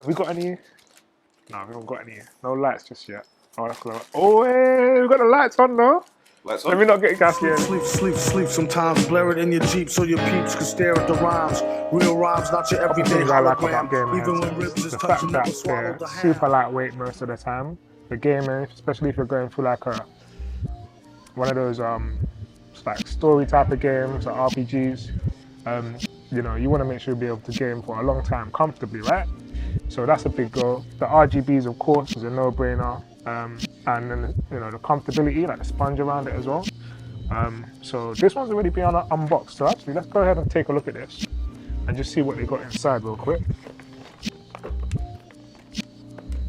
Have we got any? No, we haven't got any. No lights just yet. Oh, that's cool. Oh, hey, we got the lights on though. Lights on? Let me not get gassy. Sleep. Sometimes blur it in your Jeep so your peeps can stare at the rhymes. Real rhymes, not your everyday things I like about hologram. game Even when headsets, ribs is the touching, fact never that swallow they're the ham. super lightweight most of the time. For gaming, especially if you're going through like one of those like story type of games or RPGs. You know, you want to make sure you'll be able to game for a long time comfortably, right? So that's a big go. The RGBs, of course, is a no-brainer. And then, you know, the comfortability, like the sponge around it as well. So this one's already been unboxed. So actually, let's go ahead and take a look at this and just see what they got inside real quick.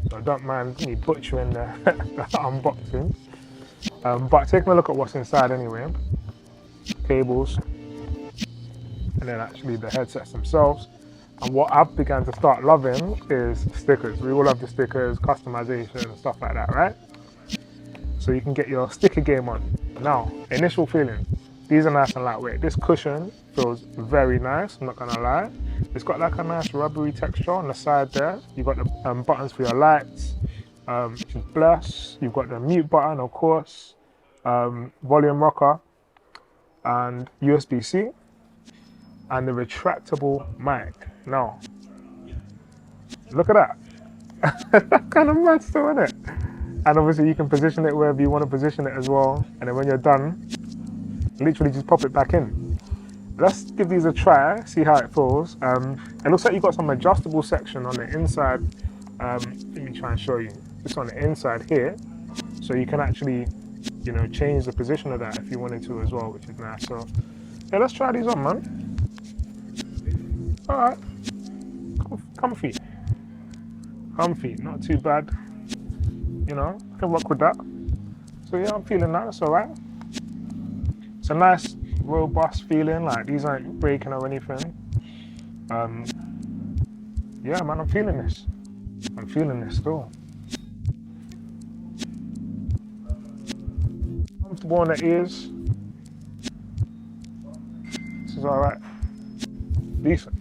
So don't mind me butchering the unboxing. But taking a look at what's inside anyway. Cables. And then actually the headsets themselves. And what I've begun to start loving is stickers. We all love the stickers, customization and stuff like that, right? So you can get your sticker game on. Now, initial feeling, these are nice and lightweight. This cushion feels very nice, I'm not gonna lie. It's got like a nice rubbery texture on the side there. You've got the buttons for your lights, which is bless. You've got the mute button, of course, volume rocker, and USB-C, and the retractable mic. Now, look at that. That's kind of mad still, isn't it? And obviously you can position it wherever you want to position it as well. And then when you're done, literally just pop it back in. Let's give these a try, see how it feels. It looks like you've got some adjustable section on the inside. Let me try and show you. It's on the inside here. So you can actually, you know, change the position of that if you wanted to as well, which is nice. So yeah, let's try these on, man. All right, comfy, not too bad. You know, I can work with that. So yeah, I'm feeling that, that's all right. It's a nice, robust feeling, like these aren't breaking or anything. Yeah, man, I'm feeling this. I'm feeling this still. Comfortable on the ears. This is all right. Decent.